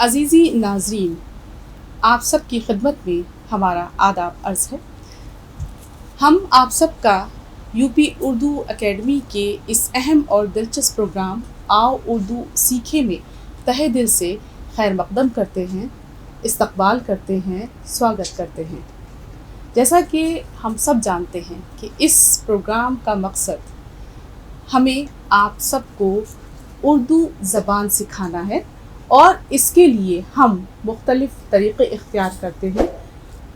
अज़ीज़ी नाज़रीन, आप सब की खिदमत में हमारा आदाब अर्ज़ है। हम आप सब का यूपी उर्दू एकेडमी के इस अहम और दिलचस्प प्रोग्राम आओ उर्दू सीखे में तहे दिल से खैर मक़दम करते हैं, इस्तक़बाल करते हैं, स्वागत करते हैं। जैसा कि हम सब जानते हैं कि इस प्रोग्राम का मकसद हमें आप सबको उर्दू ज़बान सिखाना है और इसके लिए हम मुख्तलिफ़ तरीक़े इख्तियार करते हैं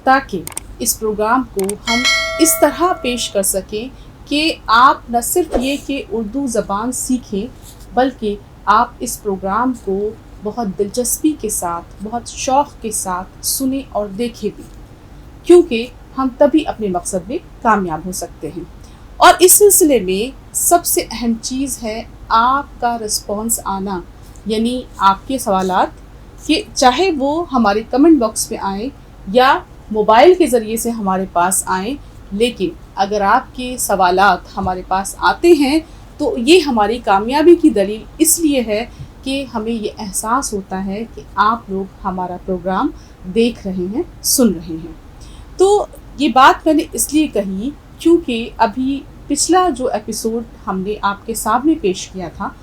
ताकि इस प्रोग्राम को हम इस तरह पेश कर सकें कि आप न सिर्फ ये कि उर्दू ज़बान सीखें बल्कि आप इस प्रोग्राम को बहुत दिलचस्पी के साथ, बहुत शौक़ के साथ सुने और देखें भी, क्योंकि हम तभी अपने मकसद में कामयाब हो सकते हैं। और इस सिलसिले में सबसे अहम चीज़ है आपका रिस्पॉन्स आना, यानी आपके सवालात, कि चाहे वो हमारे कमेंट बॉक्स में आए या मोबाइल के ज़रिए से हमारे पास आएँ, लेकिन अगर आपके सवालात हमारे पास आते हैं तो ये हमारी कामयाबी की दलील इसलिए है कि हमें ये एहसास होता है कि आप लोग हमारा प्रोग्राम देख रहे हैं, सुन रहे हैं। तो ये बात मैंने इसलिए कही क्योंकि अभी पिछला जो एपिसोड हमने आपके सामने पेश किया था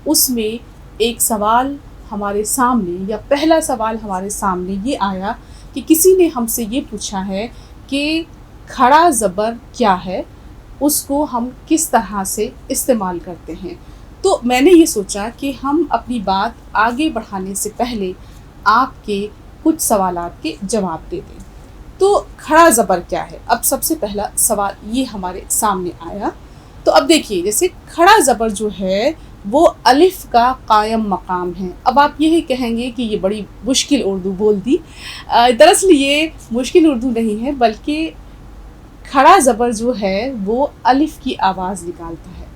उसमें एक सवाल हमारे सामने, या पहला सवाल हमारे सामने ये आया कि किसी ने हमसे ये पूछा है कि खड़ा ज़बर क्या है, उसको हम किस तरह से इस्तेमाल करते हैं। तो मैंने ये सोचा कि हम अपनी बात आगे बढ़ाने से पहले आपके कुछ सवालात के जवाब दे दें। तो खड़ा ज़बर क्या है, अब सबसे पहला सवाल ये हमारे सामने आया। तो अब देखिए, जैसे खड़ा ज़बर जो है वो अलिफ़ का कायम मकाम है। अब आप ये कहेंगे कि ये बड़ी मुश्किल उर्दू बोल दी। दरअसल ये मुश्किल उर्दू नहीं है, बल्कि खड़ा ज़बर जो है वो अलिफ़ की आवाज़ निकालता है।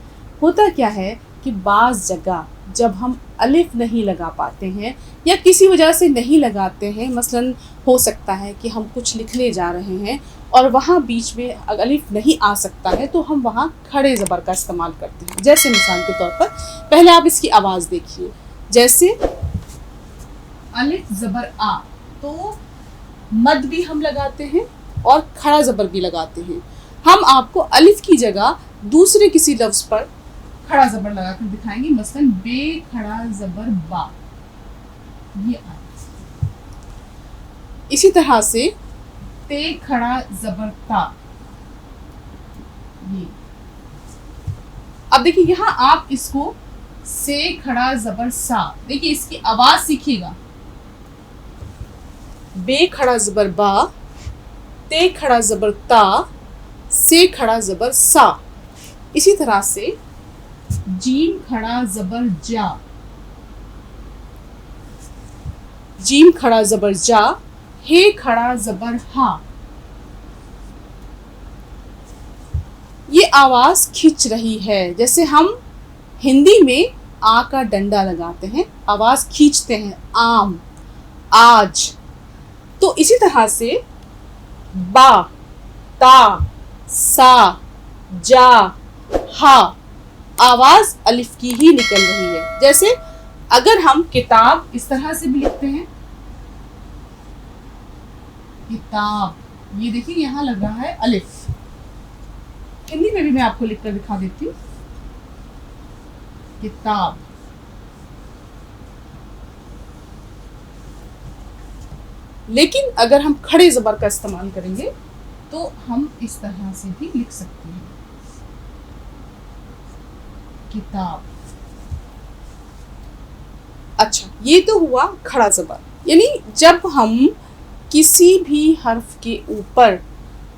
होता क्या है कि बाज़ जगह जब हम अलिफ़ नहीं लगा पाते हैं या किसी वजह से नहीं लगाते हैं, मसलन हो सकता है कि हम कुछ लिखने जा रहे हैं और वहाँ बीच में अलिफ़ नहीं आ सकता है, तो हम वहाँ खड़े ज़बर का इस्तेमाल करते हैं। जैसे मिसाल के तौर पर पहले आप इसकी आवाज़ देखिए, जैसे अलिफ़ ज़बर आ, तो मद भी हम लगाते हैं और खड़ा ज़बर भी लगाते हैं। हम आपको अलिफ़ की जगह दूसरे किसी लफ्ज़ पर खड़ा ज़बर लगा कर दिखाएंगे, मसलन बे खड़ा ज़बर बा, ये आ। इसी तरह से ते खड़ा ज़बर ता, ये। अब देखिए यहाँ आप इसको से खड़ा ज़बर सा, देखिए इसकी आवाज़ सीखिएगा, बे खड़ा ज़बर बा, ते खड़ा ज़बर ता, से खड़ा ज़बर सा। इसी तरह से जीम खड़ा ज़बर जा, जीम खड़ा ज़बर जा, हे खड़ा ज़बर हा। ये आवाज़ खिंच रही है, जैसे हम हिंदी में आ का डंडा लगाते हैं, आवाज़ खींचते हैं, आम, आज। तो इसी तरह से बा, ता, सा, जा, हा, आवाज़ अलिफ़ की ही निकल रही है। जैसे अगर हम किताब इस तरह से भी लिखते हैं, किताब, ये देखिए यहाँ लग रहा है अलिफ़। हिंदी में भी मैं आपको लिखकर दिखा देती हूँ, किताब। लेकिन अगर हम खड़े ज़बर का इस्तेमाल करेंगे तो हम इस तरह से भी लिख सकते हैं, किताब। अच्छा, ये तो हुआ खड़ा ज़बर, यानी जब हम किसी भी हर्फ के ऊपर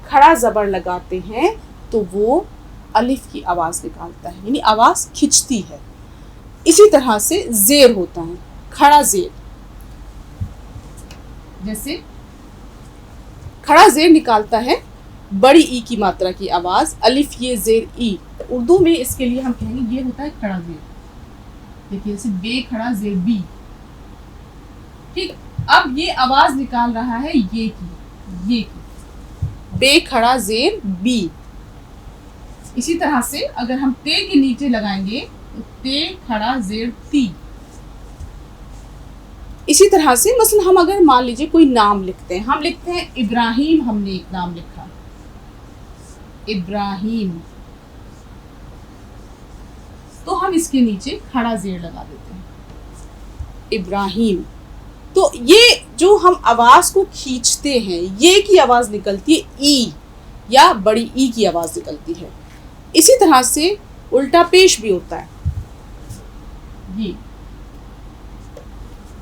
खड़ा ज़बर लगाते हैं तो वो अलिफ़ की आवाज़ निकालता है, यानी आवाज़ खिंचती है। इसी तरह से ज़ेर होता है, खड़ा ज़ेर, जैसे खड़ा ज़ेर निकालता है बड़ी ई की मात्रा की आवाज़, अलिफ़ ये ज़ेर ई। उर्दू में इसके लिए हम कहेंगे ये होता है खड़ा ज़ेर। देखिए जैसे बे खड़ा ज़ेर बी, ठीक। अब ये आवाज़ निकाल रहा है ये की, बे खड़ा ज़ेर बी। इसी तरह से अगर हम ते के नीचे लगाएंगे तो ते खड़ा ज़ेर ती, इसी तरह से मसलन हम अगर मान लीजिए कोई नाम लिखते हैं, हम लिखते हैं इब्राहिम, हमने एक नाम लिखा इब्राहिम, तो हम इसके नीचे खड़ा जेर लगा देते हैं इब्राहिम। तो ये जो हम आवाज को खींचते हैं, ये की आवाज निकलती है ई या बड़ी ई की आवाज निकलती है। इसी तरह से उल्टा पेश भी होता है, ये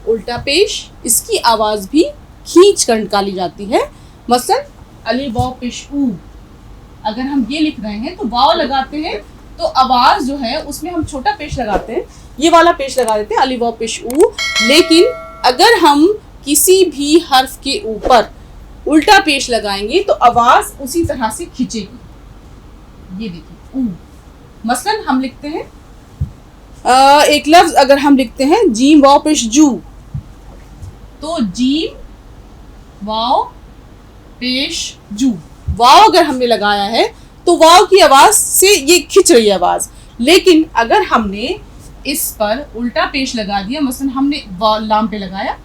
उल्टा पेश, इसकी आवाज भी खींच कर निकाली जाती है। मसलन अली वाव पेश ऊ, अगर हम ये लिख रहे हैं तो वाव लगाते हैं तो आवाज जो है उसमें हम छोटा पेश लगाते हैं, ये वाला पेश लगा देते हैं अली वाव पेश ऊ। लेकिन अगर हम किसी भी हर्फ के ऊपर उल्टा पेश लगाएंगे तो आवाज उसी तरह से खींचेगी। ये देखिए ऊ, मसलन हम लिखते हैं एक लफ्ज अगर हम लिखते हैं जीम वाव पेश जू, तो जीम वाव पेश जू, वाव अगर हमने लगाया है तो वाव की आवाज से ये खिंच रही है आवाज। लेकिन अगर हमने इस पर उल्टा पेश लगा दिया, मसलन हमने लाम पे लगाया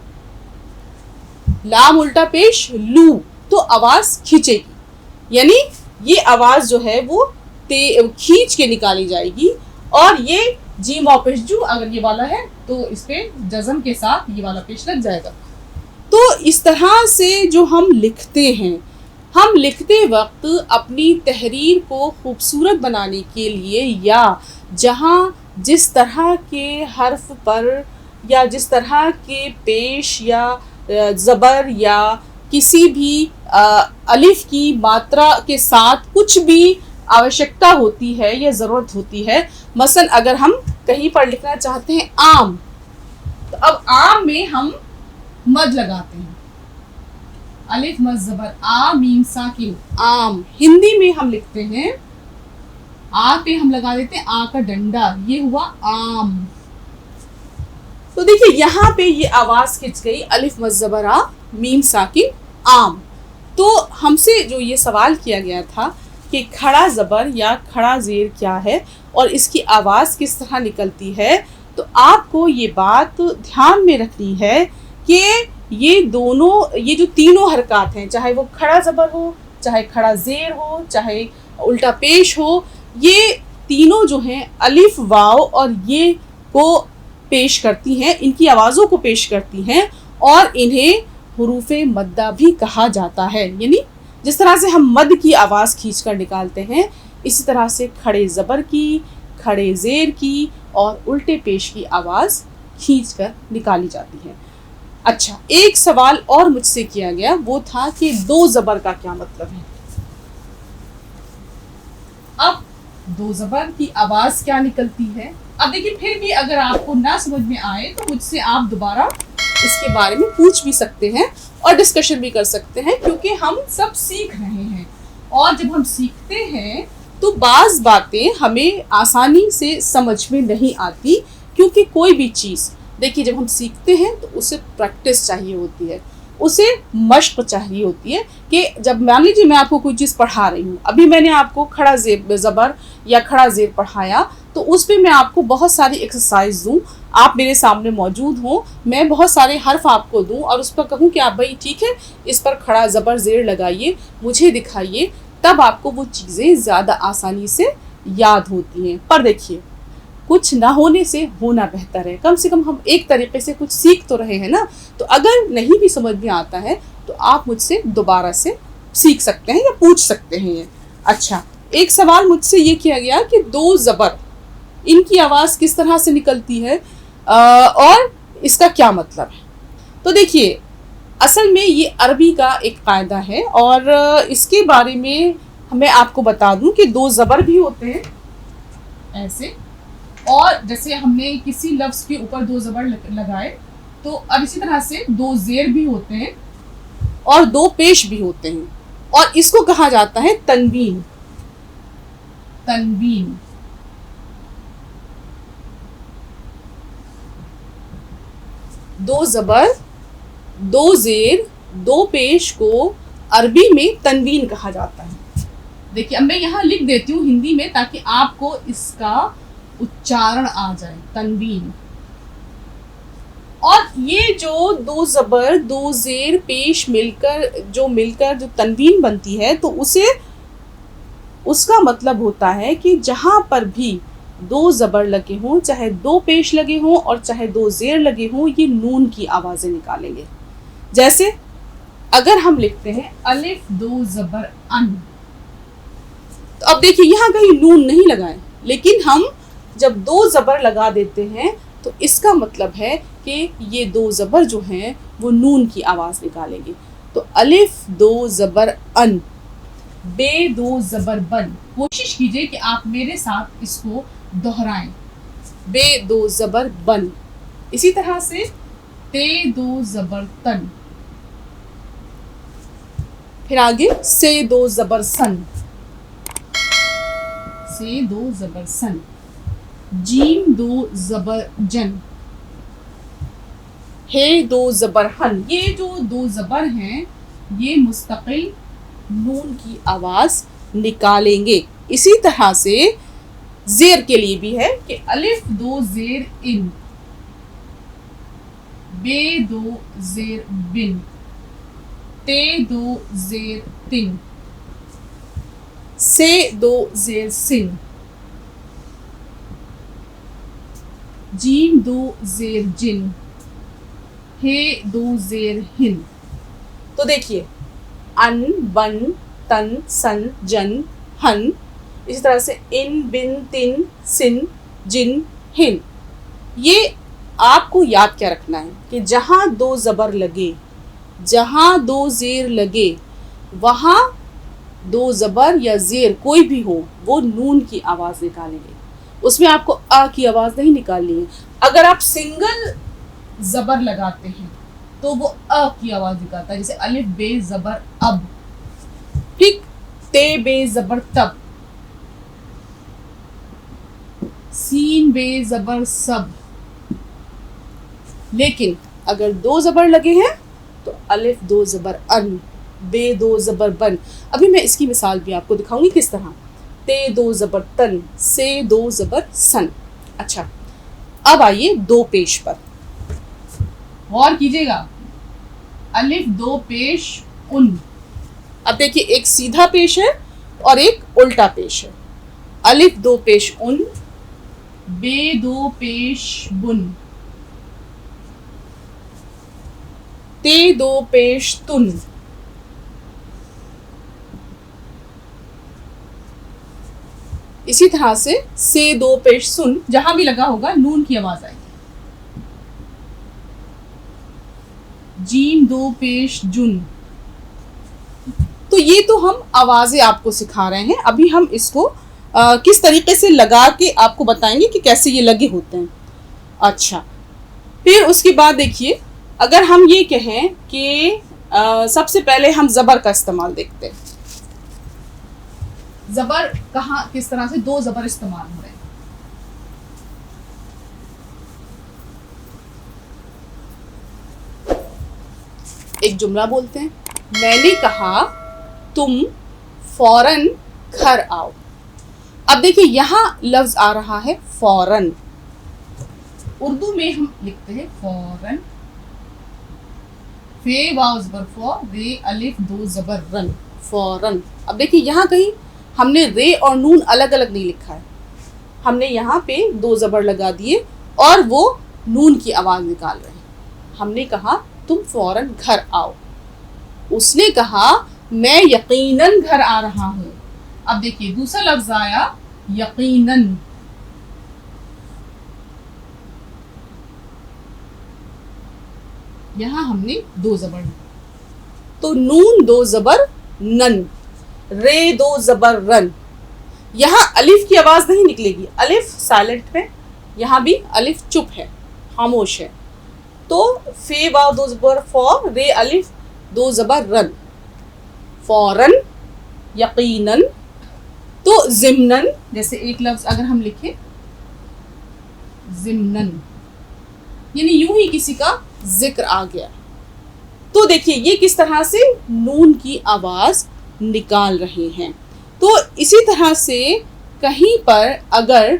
लाम उल्टा पेश लू, तो आवाज खींचेगी, यानी ये आवाज जो है वो खींच के निकाली जाएगी। और ये जीम वाव पेश जू अगर ये वाला है तो इस पे जज़म के साथ ये वाला पेश लग जाएगा। तो इस तरह से जो हम लिखते हैं, हम लिखते वक्त अपनी तहरीर को खूबसूरत बनाने के लिए या जहाँ जिस तरह के हर्फ पर या जिस तरह के पेश या ज़बर या किसी भी अलिफ की मात्रा के साथ कुछ भी आवश्यकता होती है या ज़रूरत होती है, मसलन अगर हम कहीं पर लिखना चाहते हैं आम, तो अब आम में हम मद लगाते हैं, अलिफ मद ज़बर आ मीम साकिन आम। हिंदी में हम लिखते हैं आ पे हम लगा देते हैं आ का डंडा, ये हुआ आम। तो देखिए यहाँ पे ये आवाज खिंच गई अलिफ मद ज़बर आ मीम साकिन आम। तो हमसे जो ये सवाल किया गया था कि खड़ा ज़बर या खड़ा ज़ेर क्या है और इसकी आवाज़ किस तरह निकलती है, तो आपको ये बात ध्यान में रखनी है कि ये दोनों, ये जो तीनों हरकत हैं, चाहे वो खड़ा ज़बर हो, चाहे खड़ा ज़ेर हो, चाहे उल्टा पेश हो, ये तीनों जो हैं अलिफ वाव और ये को पेश करती हैं, इनकी आवाज़ों को पेश करती हैं और इन्हें हुरूफ़े मद्दा भी कहा जाता है। यानी जिस तरह से हम मद की आवाज़ खींच कर निकालते हैं, इसी तरह से खड़े ज़बर की, खड़े ज़ेर की और उल्टे पेश की आवाज़ खींच कर निकाली जाती है। अच्छा, एक सवाल और मुझसे किया गया, वो था कि दो ज़बर का क्या मतलब है। अब दो ज़बर की आवाज़ क्या निकलती है। अब देखिए, फिर भी अगर आपको ना समझ में आए तो मुझसे आप दोबारा इसके बारे में पूछ भी सकते हैं और डिस्कशन भी कर सकते हैं, क्योंकि हम सब सीख रहे हैं और जब हम सीखते हैं तो बाज़ बातें हमें आसानी से समझ में नहीं आती, क्योंकि कोई भी चीज़ देखिए जब हम सीखते हैं तो उसे प्रैक्टिस चाहिए होती है, उसे मश्क चाहिए होती है। कि जब मान लीजिए मैं आपको कोई चीज़ पढ़ा रही हूँ, अभी मैंने आपको खड़ा ज़बर या खड़ा ज़ेर पढ़ाया, तो उस पर मैं आपको बहुत सारी एक्सरसाइज दूँ, आप मेरे सामने मौजूद हों, मैं बहुत सारे हर्फ आपको दूँ और उस पर कहूँ कि आप भाई ठीक है इस पर खड़ा ज़बर ज़ेर लगाइए, मुझे दिखाइए, तब आपको वो चीज़ें ज़्यादा आसानी से याद होती हैं। पर देखिए, कुछ ना होने से होना बेहतर है, कम से कम हम एक तरीके से कुछ सीख तो रहे हैं ना। तो अगर नहीं भी समझ में आता है तो आप मुझसे दोबारा से सीख सकते हैं या पूछ सकते हैं। अच्छा, एक सवाल मुझसे ये किया गया कि दो ज़बर, इनकी आवाज़ किस तरह से निकलती है और इसका क्या मतलब है। तो देखिए, असल में ये अरबी का एक कायदा है और इसके बारे में मैं आपको बता दूं कि दो ज़बर भी होते हैं ऐसे, और जैसे हमने किसी लफ्ज़ के ऊपर दो ज़बर लगाए तो अब इसी तरह से दो ज़ेर भी होते हैं और दो पेश भी होते हैं, और इसको कहा जाता है तनवीन। तनवीन दो ज़बर, दो ज़ेर, दो पेश को अरबी में तनवीन कहा जाता है। देखिए, अब मैं यहाँ लिख देती हूँ हिंदी में ताकि आपको इसका उच्चारण आ जाए, तनवीन। और ये जो दो ज़बर दो ज़ेर पेश मिलकर जो तनवीन बनती है, तो उसका मतलब होता है कि जहाँ पर भी दो ज़बर लगे हों, चाहे दो पेश लगे हों और चाहे दो ज़ेर लगे हों, ये नून की आवाज़ें निकालेंगे। जैसे अगर हम लिखते हैं अलिफ दो ज़बर अन, तो अब देखिए यहाँ कहीं नून नहीं लगाए, लेकिन हम जब दो ज़बर लगा देते हैं तो इसका मतलब है कि ये दो ज़बर जो हैं वो नून की आवाज़ निकालेंगे। तो अलिफ दो ज़बर अन, बे दो ज़बर बन। कोशिश कीजिए कि आप मेरे साथ इसको दोहराएं। बे दो ज़बर बन। इसी तरह से ते दो ज़बर तन। फिर आगे से दो ज़बर सन, से दो ज़बर सन। जीम दो ज़बर जन, हे दो ज़बर हन। ये जो दो ज़बर हैं ये मुस्तकिल नून की आवाज़ निकालेंगे। इसी तरह से ज़ेर के लिए भी है कि अलिफ दो ज़ेर इन, बे दो ज़ेर बिन, ते दो ज़ेर तिन, से दो ज़ेर सिन, जीम दो ज़ेर जिन, हे दो ज़ेर हिन। तो देखिए अन, बन, तन, सन, जन, हन। इसी तरह से इन, बिन, तिन, सिन, जिन, हिन। ये आपको याद क्या रखना है कि जहाँ दो ज़बर लगे, जहाँ दो ज़ेर लगे, वहाँ दो ज़बर या ज़ेर कोई भी हो वो नून की आवाज़ निकालेंगे। उसमें आपको आ की आवाज़ नहीं निकालनी है। अगर आप सिंगल ज़बर लगाते हैं तो वो अ की आवाज़ निकालता है, जैसे अलिफ बे ज़बर अब, ठीक, ते बे ज़बर तब, सीन बे ज़बर सब। लेकिन अगर दो ज़बर लगे हैं तो अलिफ दो ज़बर अन, बे दो ज़बर बन। अभी मैं इसकी मिसाल भी आपको दिखाऊंगी किस तरह। ते दो ज़बर तन, से दो ज़बर सन। अच्छा, अब आइए दो पेश पर, गौर कीजिएगा। अलिफ दो पेश उन। अब देखिए एक सीधा पेश है और एक उल्टा पेश है। अलिफ दो पेश उन, बे दो पेश बुन, ते दो पेश तुन, इसी तरह से दो पेश सुन। जहां भी लगा होगा नून की आवाज आएगी। जीम दो पेश जुन। तो ये तो हम आवाजें आपको सिखा रहे हैं। अभी हम इसको किस तरीके से लगा के आपको बताएंगे कि कैसे ये लगे होते हैं। अच्छा, फिर उसके बाद देखिए, अगर हम ये कहें कि सबसे पहले हम ज़बर का इस्तेमाल देखते हैं। ज़बर कहाँ किस तरह से दो ज़बर इस्तेमाल हो रहे हैं। एक जुमला बोलते हैं, मैंने कहा तुम फौरन घर आओ। अब देखिए यहाँ लफ्ज आ रहा है फौरन। उर्दू में हम लिखते हैं फौरन, फे वाव ज़बर फौ, रे अलिफ दो ज़बर रन, फौरन। अब देखिए यहाँ कहीं हमने रे और नून अलग अलग नहीं लिखा है, हमने यहाँ पे दो ज़बर लगा दिए और वो नून की आवाज़ निकाल रहे हैं। हमने कहा तुम फौरन घर आओ, उसने कहा मैं यकीनन घर आ रहा हूँ। अब देखिए दूसरा लफ्ज आया यकीनन। यहां हमने दो ज़बर, तो नून दो ज़बर नन, रे दो ज़बर रन। यहाँ अलिफ की आवाज़ नहीं निकलेगी, अलिफ साइलेंट है, यहाँ भी अलिफ चुप है, खामोश है। तो फे वाव दो ज़बर फौ, रे अलिफ दो ज़बर रन, फौरन, यकीनन। तो ज़िम्नन, जैसे एक लफ्ज़ अगर हम लिखें ज़िम्नन, यानी यूं ही किसी का जिक्र आ गया। तो देखिए ये किस तरह से नून की आवाज़ निकाल रहे हैं। तो इसी तरह से कहीं पर अगर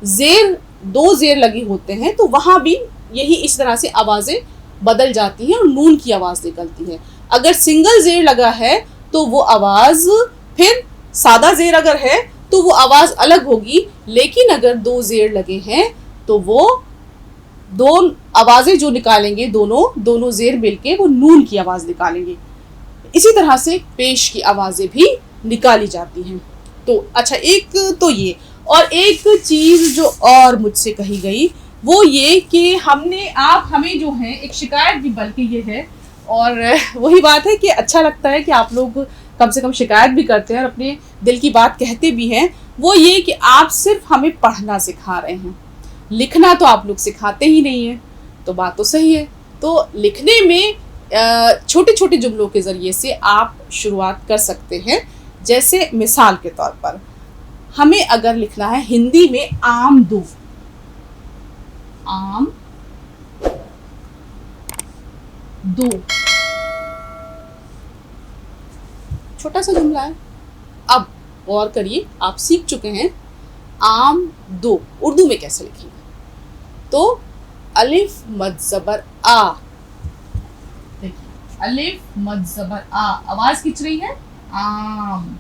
ज़ेर दो जेर लगे होते हैं तो वहां भी यही इस तरह से आवाजें बदल जाती हैं और नून की आवाज निकलती है। अगर सिंगल जेर लगा है तो वो आवाज, फिर सादा जेर अगर है तो वो आवाज अलग होगी, लेकिन अगर दो जेर लगे हैं तो वो दो आवाजें जो निकालेंगे, दोनों जेर मिलके वो नून की आवाज निकालेंगे। इसी तरह से पेश की आवाजें भी निकाली जाती हैं। तो अच्छा, एक तो ये, और एक चीज जो और मुझसे कही गई वो ये कि हमें जो है एक शिकायत भी बल्कि ये है, और वही बात है कि अच्छा लगता है कि आप लोग कम से कम शिकायत भी करते हैं और अपने दिल की बात कहते भी हैं। वो ये कि आप सिर्फ हमें पढ़ना सिखा रहे हैं, लिखना तो आप लोग सिखाते ही नहीं है। तो बात तो सही है, तो लिखने में छोटे छोटे जुमलों के ज़रिए से आप शुरुआत कर सकते हैं। जैसे मिसाल के तौर पर हमें अगर लिखना है हिंदी में आम दो, आम दो, छोटा सा जुमला है। अब गौर करिए, आप सीख चुके हैं आम दो उर्दू में कैसे लिखेंगे। तो अलिफ मद ज़बर आ, देखिए अलिफ मद ज़बर आ, आवाज खिंच रही है, आम।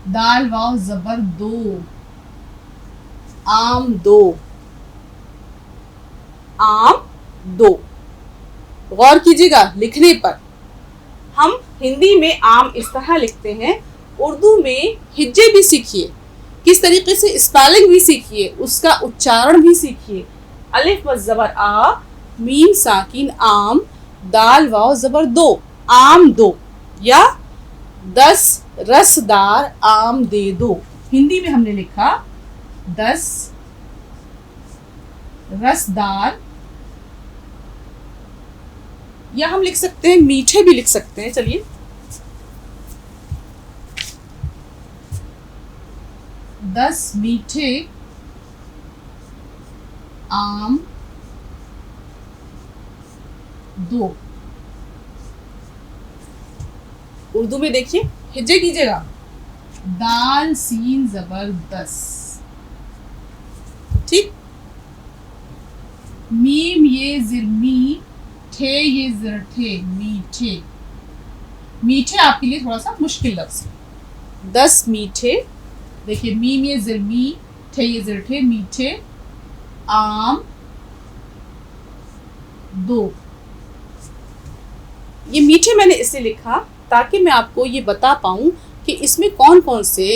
दाल वाव ज़बर दो, आम दो, आम दो। गौर कीजिएगा लिखने पर, हम हिंदी में आम इस तरह लिखते हैं, उर्दू में हिज्जे भी सीखिए, किस तरीके से स्पेलिंग भी सीखिए, उसका उच्चारण भी सीखिए। अलिफ व ज़बर आ, मीम साकिन आम, दाल वाव ज़बर दो, आम दो। या 10 रसदार आम दे दो, हिंदी में हमने लिखा 10 रसदार, या हम लिख सकते हैं मीठे भी लिख सकते हैं। चलिए 10 मीठे आम दो। उर्दू में देखिए, हिज्जे कीजिएगा, दाल सीन ज़बर 10, ठीक। मीम ये ज़िरमी, ठे ये ज़रठे, मीठे। मीठे आपके लिए थोड़ा सा मुश्किल लफ्ज़ है। 10 मीठे, देखिए मीम ये ज़िरमी, ठे ये ज़रठे, मीठे आम दो। ये मीठे मैंने इसलिए लिखा ताकि मैं आपको ये बता पाऊँ कि इसमें कौन कौन से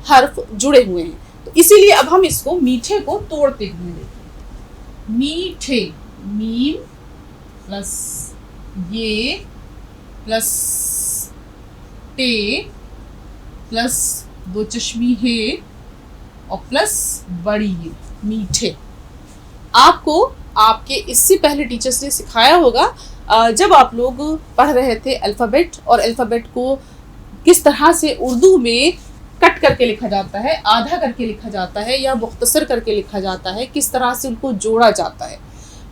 हर्फ जुड़े हुए हैं। तो इसीलिए अब हम इसको मीठे को तोड़ते हुए देखें। मीठे, मीम प्लस ये प्लस टे प्लस दो चश्मी है और प्लस बड़ी ये, मीठे। आपको आपके इससे पहले टीचर्स ने सिखाया होगा जब आप लोग पढ़ रहे थे अल्फ़ाबेट, और अल्फ़ाबेट को किस तरह से उर्दू में कट करके लिखा जाता है, आधा करके लिखा जाता है या मुख्तसर करके लिखा जाता है, किस तरह से उनको जोड़ा जाता है।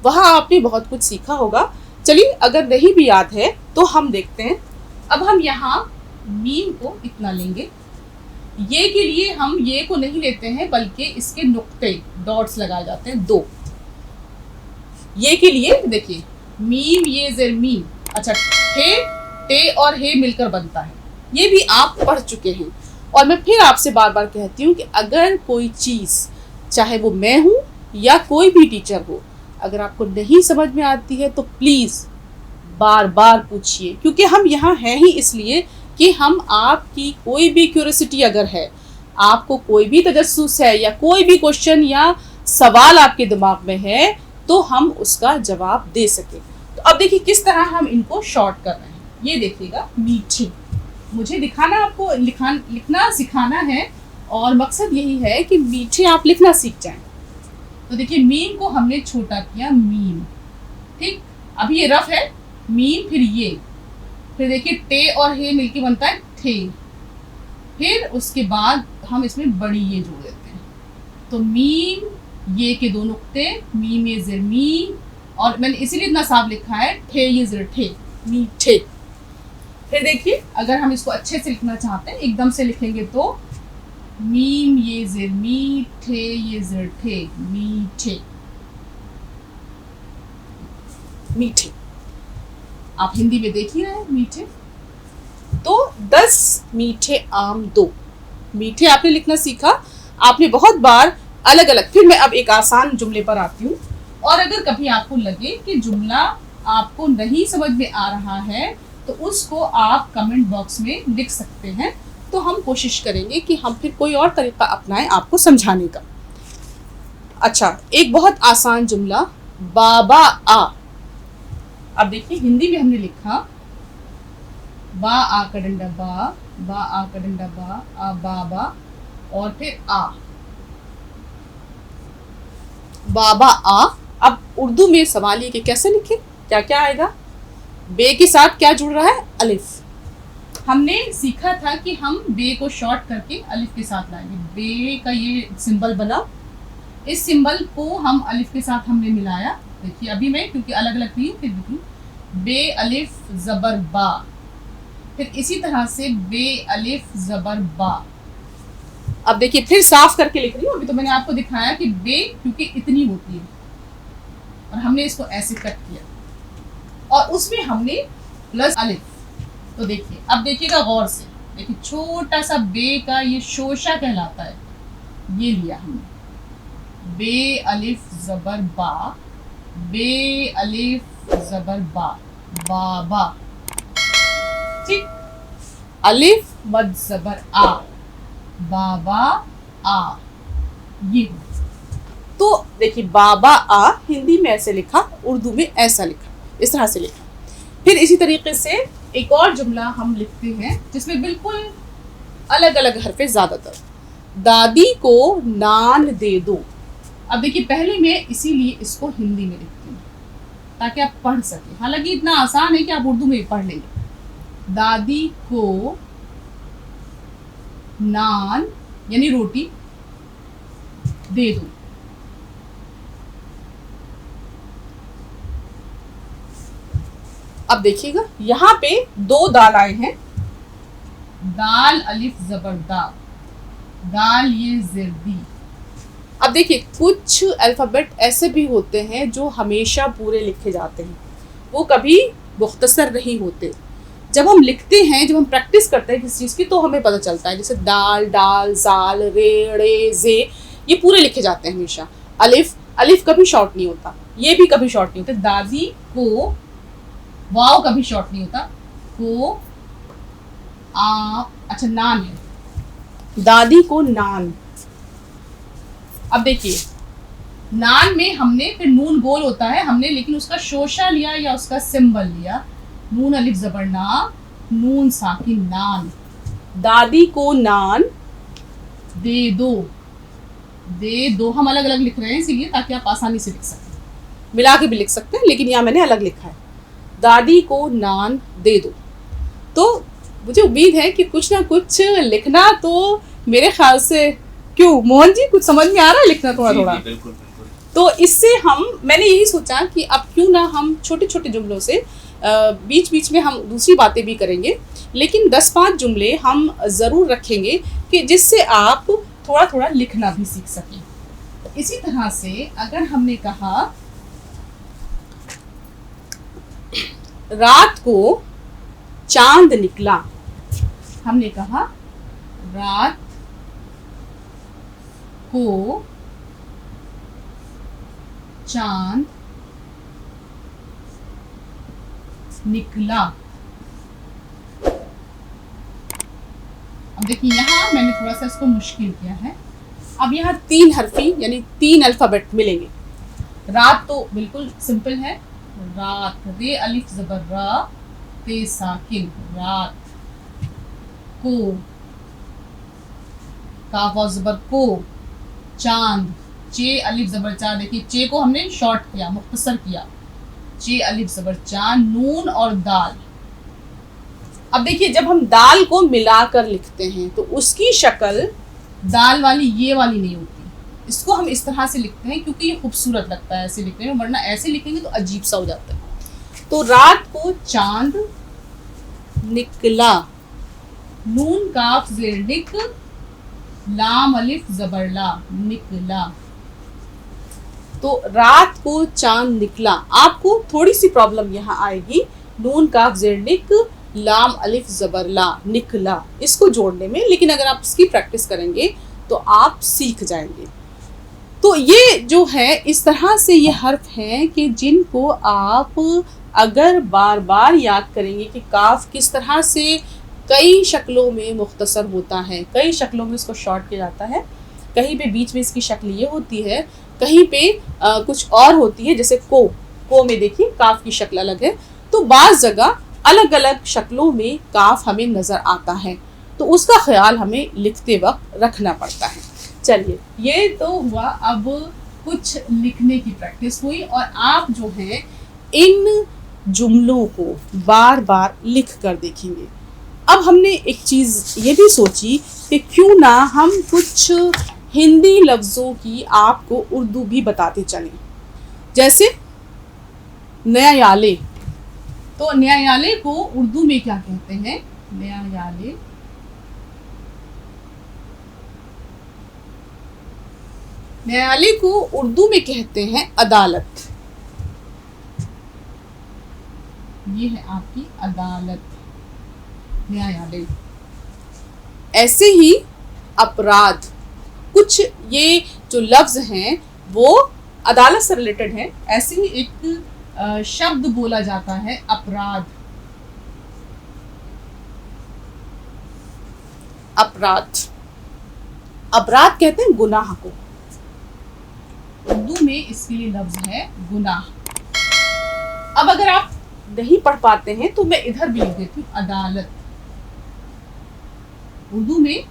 वहाँ आपने बहुत कुछ सीखा होगा। चलिए, अगर नहीं भी याद है तो हम देखते हैं। अब हम यहाँ मीम को इतना लेंगे, ये के लिए हम ये को नहीं लेते हैं बल्कि इसके नुक्ते डॉट्स लगाए जाते हैं, दो। ये के लिए देखिए मीम ये ज़ेर मीम, अच्छा हे, टे और हे मिलकर बनता है, ये भी आप पढ़ चुके हैं। और मैं फिर आपसे बार बार कहती हूँ कि अगर कोई चीज़, चाहे वो मैं हूँ या कोई भी टीचर हो, अगर आपको नहीं समझ में आती है तो प्लीज़ बार बार पूछिए, क्योंकि हम यहाँ हैं ही इसलिए कि हम आपकी कोई भी क्यूरियोसिटी अगर है, आपको कोई भी तजस्सुस है या कोई भी क्वेश्चन या सवाल आपके दिमाग में है, तो हम उसका जवाब दे सकें। तो अब देखिए किस तरह हम इनको शॉर्ट कर रहे हैं। ये देखिएगा मीठी, मुझे दिखाना आपको लिखना सिखाना है और मकसद यही है कि मीठे आप लिखना सीख जाएं। तो देखिए मीम को हमने छोटा किया, मीम, ठीक। अभी ये रफ है, मीम फिर ये, फिर देखिए टे और हे मिलके बनता है थे, फिर उसके बाद हम इसमें बड़ी ये जोड़ देते हैं। तो मीम ये के दो नुक्ते, मीम ये ज़ेर मी, और मैंने इसीलिए इतना साफ लिखा है ठे ये ज़ेर ठे, मीठे। फिर देखिए अगर हम इसको अच्छे से लिखना चाहते हैं, एकदम से लिखेंगे तो मीम ये ज़ेर मीठे, ये ज़ेर ठे मीठे, मीठे। आप हिंदी में देख ही रहे हैं मीठे। तो 10 मीठे आम दो। मीठे आपने लिखना सीखा, आपने बहुत बार अलग अलग। फिर मैं अब एक आसान जुमले पर आती हूँ, और अगर कभी आपको लगे कि जुमला आपको नहीं समझ में आ रहा है तो उसको आप कमेंट बॉक्स में लिख सकते हैं, तो हम कोशिश करेंगे कि हम फिर कोई और तरीका अपनाएं आपको समझाने का। अच्छा, एक बहुत आसान जुमला, बाबा आ। अब देखिए हिंदी में हमने लिखा बा आ का डंडा बा आ का डंडा बा, आ बाबा, और फिर आ, बाबा आ। अब उर्दू में सवाल ये कि कैसे लिखें, क्या क्या आएगा। बे के साथ क्या जुड़ रहा है, अलिफ। हमने सीखा था कि हम बे को शॉर्ट करके अलिफ के साथ लाएंगे। बे का ये सिंबल बना, इस सिंबल को हम अलिफ के साथ हमने मिलाया। देखिए अभी मैं क्योंकि अलग अलग थी फिर लिखूं, बे अलिफ जबर बा, फिर इसी तरह से बे अलिफ जबर बा। अब देखिए फिर साफ करके लिख रही हूँ। अभी तो मैंने आपको दिखाया कि बे क्योंकि इतनी होती है और हमने इसको ऐसे कट किया और उसमें हमने प्लस अलिफ। तो देखिए अब देखिएगा गौर से, देखिए छोटा सा बे का ये शोशा कहलाता है, ये लिया हमने, बे अलिफ जबर बा, बे अलिफ जबर बा, बाबा। ठीक, अलिफ मद जबर आ, बाबा आ, ये। तो देखिए बाबा आ हिंदी में ऐसे लिखा, उर्दू में ऐसा लिखा, इस तरह से लिखा। फिर इसी तरीके से एक और जुमला हम लिखते हैं जिसमें बिल्कुल अलग अलग हरफे ज्यादातर, दादी को नान दे दो। अब देखिए पहले मैं इसीलिए इसको हिंदी में लिखती हूँ ताकि आप पढ़ सकें, हालांकि इतना आसान है कि आप उर्दू में भी पढ़ लेंगे। दादी को नान यानी रोटी दे दो। अब देखिएगा यहाँ पे दो दाल आए हैं, दाल अलिफ जबर दा, दाल ये जिर्दी। अब देखिए कुछ अल्फ़ाबेट ऐसे भी होते हैं जो हमेशा पूरे लिखे जाते हैं, वो कभी मुख्तसर नहीं होते। जब हम लिखते हैं, जब हम प्रैक्टिस करते हैं किसी चीज़ की, तो हमें पता चलता है। जैसे दाल, डाल, जाल, रे, रे, जे, ये पूरे लिखे जाते हैं हमेशा। अलिफ, अलिफ कभी शॉर्ट नहीं होता, ये भी कभी शॉर्ट नहीं होता। दादी को, वाव कभी शॉर्ट नहीं होता, को आ, अच्छा नान है, दादी को नान। अब देखिए नान में हमने फिर नून गोल होता है, हमने लेकिन उसका शोशा लिया या उसका सिंबल लिया, नून अलिफ जबर ना, नून साकिन नान। दादी को नान दे दो, दे दो। हम अलग अलग लिख रहे हैं इसीलिए ताकि आप आसानी से लिख सकें, मिला के भी लिख सकते हैं, लेकिन यहाँ मैंने अलग लिखा है, दादी को नान दे दो। तो मुझे उम्मीद है कि कुछ ना कुछ लिखना तो मेरे ख्याल से, क्यों मोहन जी कुछ समझ में आ रहा है लिखना थोड़ा थोड़ा? बिल्कुल बिल्कुल। तो इससे मैंने यही सोचा कि अब क्यों ना हम छोटे छोटे जुमलों से बीच बीच में हम दूसरी बातें भी करेंगे, लेकिन 10-5 जुमले हम ज़रूर रखेंगे कि जिससे आप थोड़ा थोड़ा लिखना भी सीख सकें। इसी तरह से अगर हमने कहा रात को चांद निकला, हमने कहा रात को चांद निकला। अब देखिए यहाँ मैंने थोड़ा सा इसको मुश्किल किया है। अब यहाँ 3 हरफी यानी 3 अल्फ़ाबेट मिलेंगे। रात तो बिल्कुल सिंपल है, रात, रे अलिफ जबर रा, ते साकिन, रात। को, काफ और जबर को, चांद, चे अलिफ जबर चा। देखिए चे को हमने शॉर्ट किया, मुख्तसर किया, चे अलिफ जबर चांद, नून और दाल। अब देखिए जब हम दाल को मिलाकर लिखते हैं तो उसकी शक्ल दाल वाली ये वाली नहीं होती, इसको हम इस तरह से लिखते हैं क्योंकि ये खूबसूरत लगता है ऐसे लिखने में, वरना ऐसे लिखेंगे तो अजीब सा हो जाता है। तो रात को चांद निकला, नून काफ जेर निक, लाम अलिफ जबर ला, निकला। तो रात को चांद निकला। आपको थोड़ी सी प्रॉब्लम यहाँ आएगी, नून काफ जेर निक, लाम अलिफ जबर ला, निकला, इसको जोड़ने में, लेकिन अगर आप इसकी प्रैक्टिस करेंगे तो आप सीख जाएंगे। तो ये जो है इस तरह से ये हर्फ हैं कि जिनको आप अगर बार बार याद करेंगे कि काफ किस तरह से कई शक्लों में मुख्तसर होता है, कई शक्लों में इसको शॉर्ट किया जाता है, कहीं पे बीच में इसकी शक्ल ये होती है, कहीं पे कुछ और होती है, जैसे को में देखिए काफ की शक्ल अलग है। तो बाज़ जगह अलग अलग शक्लों में काफ हमें नज़र आता है, तो उसका ख्याल हमें लिखते वक्त रखना पड़ता है। चलिए, ये तो हुआ, अब कुछ लिखने की प्रैक्टिस हुई और आप जो है इन जुमलों को बार बार लिख कर देखेंगे। अब हमने एक चीज़ ये भी सोची कि क्यों ना हम कुछ हिंदी लफ्ज़ों की आपको उर्दू भी बताते चलें, जैसे न्यायालय। तो न्यायालय को उर्दू में क्या कहते हैं? न्यायालय न्यायालय को उर्दू में कहते हैं अदालत। ये है आपकी अदालत, न्यायालय। ऐसे ही अपराध, कुछ ये जो लफ्ज हैं वो अदालत से रिलेटेड है। ऐसे ही एक शब्द बोला जाता है अपराध। अपराध अपराध कहते हैं गुनाह को, उर्दू में इसके लिए लफ्ज है गुनाह। अब अगर आप नहीं पढ़ पाते हैं तो मैं इधर भी लिख देती हूँ अदालत। उर्दू में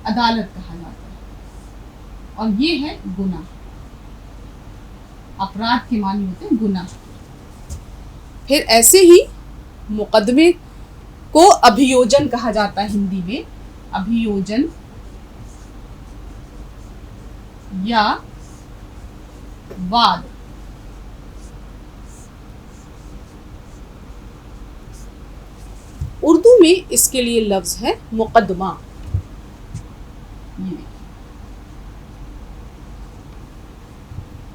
अदालत कहा जाता है और ये है गुनाह। अपराध के मानी होते हैं गुनाह। फिर ऐसे ही मुकदमे को अभियोजन कहा जाता है हिंदी में, अभियोजन या वाद। उर्दू में इसके लिए लफ्ज है मुकदमा। ये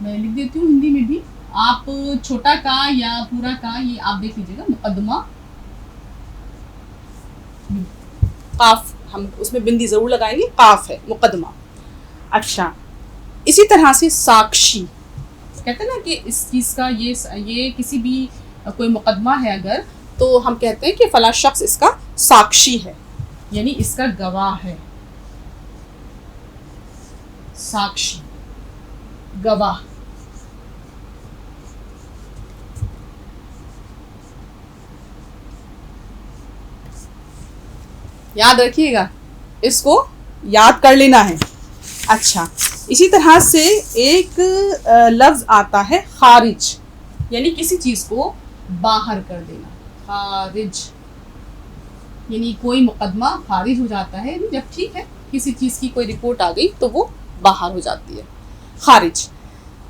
मैं लिख देती हूँ हिंदी में भी, आप छोटा का या पूरा का ये आप देख लीजिएगा। मुकदमा, काफ हम उसमें बिंदी जरूर लगाएंगे, काफ है मुकदमा। अच्छा, इसी तरह से साक्षी, कहते हैं ना कि इस चीज़ का ये किसी भी कोई मुकदमा है अगर, तो हम कहते हैं कि फला शख्स इसका साक्षी है, यानी इसका गवाह है। साक्षी, गवाह। याद रखिएगा, इसको याद कर लेना है। अच्छा, इसी तरह से एक लफ्ज आता है खारिज, यानी किसी चीज़ को बाहर कर देना। खारिज यानी कोई मुकदमा खारिज हो जाता है जब, ठीक है, किसी चीज़ की कोई रिपोर्ट आ गई तो वो बाहर हो जाती है, खारिज।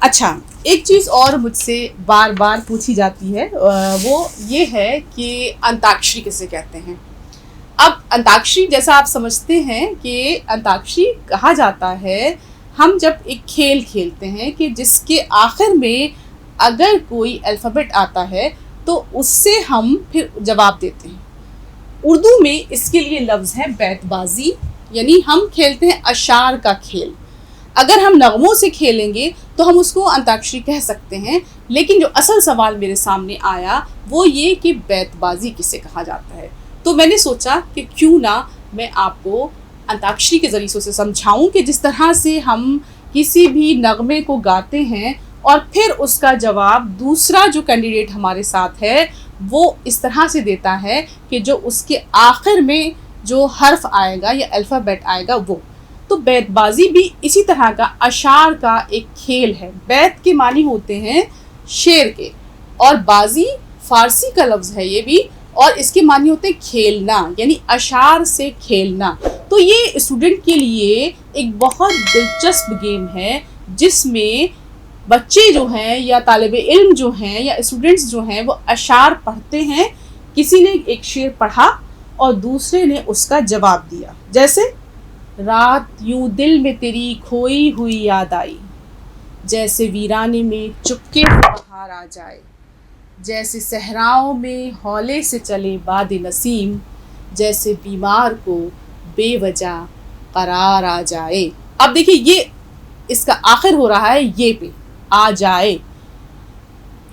अच्छा, एक चीज़ और मुझसे बार बार पूछी जाती है, वो ये है कि अंताक्षरी किसे कहते हैं। अब अंताक्षरी, जैसा आप समझते हैं कि अंताक्षरी कहा जाता है हम जब एक खेल खेलते हैं कि जिसके आखिर में अगर कोई अल्फ़ाबेट आता है तो उससे हम फिर जवाब देते हैं। उर्दू में इसके लिए लफ्ज़ है बैतबाजी, यानी हम खेलते हैं अशार का खेल। अगर हम नगमों से खेलेंगे तो हम उसको अंताक्षरी कह सकते हैं, लेकिन जो असल सवाल मेरे सामने आया वो ये कि बैतबाजी किसे कहा जाता है। तो मैंने सोचा कि क्यों ना मैं आपको अंताक्षरी के ज़रिए से समझाऊं कि जिस तरह से हम किसी भी नगमे को गाते हैं और फिर उसका जवाब दूसरा जो कैंडिडेट हमारे साथ है वो इस तरह से देता है कि जो उसके आखिर में जो हर्फ आएगा या अल्फ़ाबेट आएगा वो। तो बैतबाजी भी इसी तरह का अशार का एक खेल है। बैत के मानी होते हैं शेर के, और बाजी फारसी का लफ्ज़ है ये भी, और इसके मानी होते हैं खेलना, यानी अशार से खेलना। तो ये स्टूडेंट के लिए एक बहुत दिलचस्प गेम है जिसमें बच्चे जो हैं या तालिबे इल्म जो हैं या स्टूडेंट्स जो हैं वो अशार पढ़ते हैं। किसी ने एक शेर पढ़ा और दूसरे ने उसका जवाब दिया, जैसे रात यूं दिल में तेरी खोई हुई याद आई, जैसे वीराने में चुपके से बहार आ जाए, जैसे सहराओं में हौले से चले बाद नसीम, जैसे बीमार को बेवजह करार आ जाए। अब देखिए ये इसका आखिर हो रहा है ये पे, आ जाए।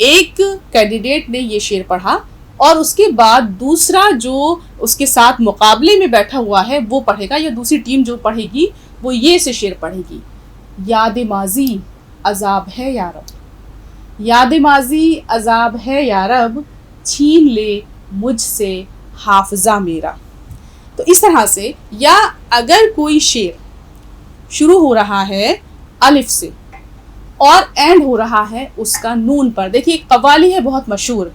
एक कैंडिडेट ने ये शेर पढ़ा और उसके बाद दूसरा जो उसके साथ मुकाबले में बैठा हुआ है वो पढ़ेगा, या दूसरी टीम जो पढ़ेगी वो ये से शेर पढ़ेगी। याद माजी अजाब है यारब, याद माजी अजाब है यारब, छीन ले मुझसे हाफजा मेरा। तो इस तरह से, या अगर कोई शेर शुरू हो रहा है अलिफ से और एंड हो रहा है उसका नून पर, देखिए एक कव्वाली है बहुत मशहूर,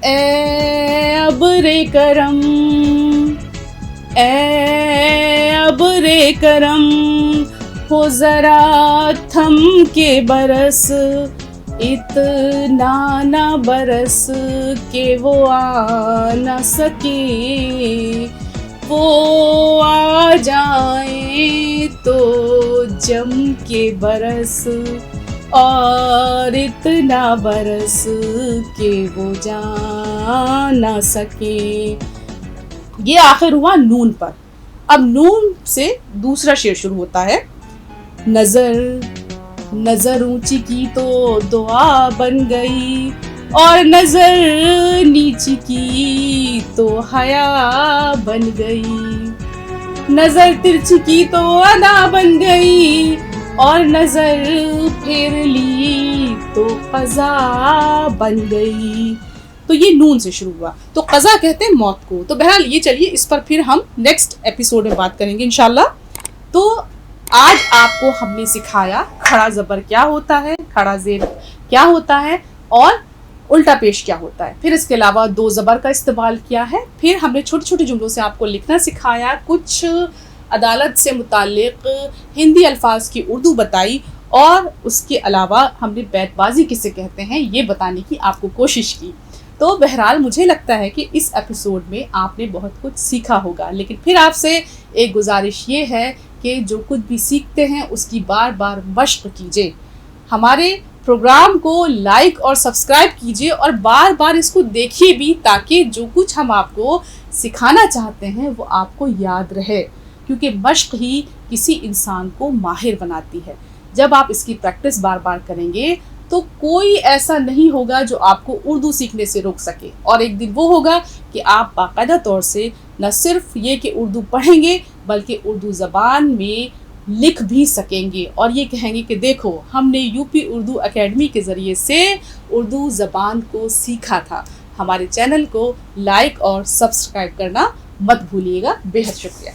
ए अबरे करम, ए अबरे करम, हो जरा थम के बरस, इतना ना बरस के वो आ न सके, वो आ जाए तो जम के बरस, और इतना बरस के वो जा ना सके। ये आखिर हुआ नून पर। अब नून से दूसरा शेर शुरू होता है। नजर नजर ऊंची की तो दुआ बन गई, और नजर नीची की तो हया बन गई, नजर तिरछी की तो अदा बन गई, और नजर फेर ली तो कज़ा बन गई। तो ये नून से शुरू हुआ, तो कज़ा कहते हैं मौत को। तो बहरहाल ये चलिए इस पर फिर हम नेक्स्ट एपिसोड में बात करेंगे इंशाल्लाह। तो आज आपको हमने सिखाया खड़ा ज़बर क्या होता है, खड़ा ज़ेर क्या होता है, और उल्टा पेश क्या होता है। फिर इसके अलावा दो ज़बर का इस्तेमाल किया है। फिर हमने छोटे छोटे जुमलों से आपको लिखना सिखाया, कुछ अदालत से मुताल्लिक हिंदी अल्फाज की उर्दू बताई, और उसके अलावा हमने बैतबाजी किसे कहते हैं ये बताने की आपको कोशिश की। तो बहरहाल मुझे लगता है कि इस एपिसोड में आपने बहुत कुछ सीखा होगा, लेकिन फिर आपसे एक गुजारिश ये है कि जो कुछ भी सीखते हैं उसकी बार बार मश्क कीजिए। हमारे प्रोग्राम को लाइक और सब्सक्राइब कीजिए, और बार बार इसको देखिए भी, ताकि जो कुछ हम आपको सिखाना चाहते हैं वो आपको याद रहे, क्योंकि मश्क ही किसी इंसान को माहिर बनाती है। जब आप इसकी प्रैक्टिस बार बार करेंगे तो कोई ऐसा नहीं होगा जो आपको उर्दू सीखने से रोक सके, और एक दिन वो होगा कि आप बाकायदा तौर से न सिर्फ ये कि उर्दू पढ़ेंगे बल्कि उर्दू ज़बान में लिख भी सकेंगे, और ये कहेंगे कि देखो हमने यूपी उर्दू एकेडमी के ज़रिए से उर्दू ज़बान को सीखा था। हमारे चैनल को लाइक और सब्सक्राइब करना मत भूलिएगा। बेहद शुक्रिया।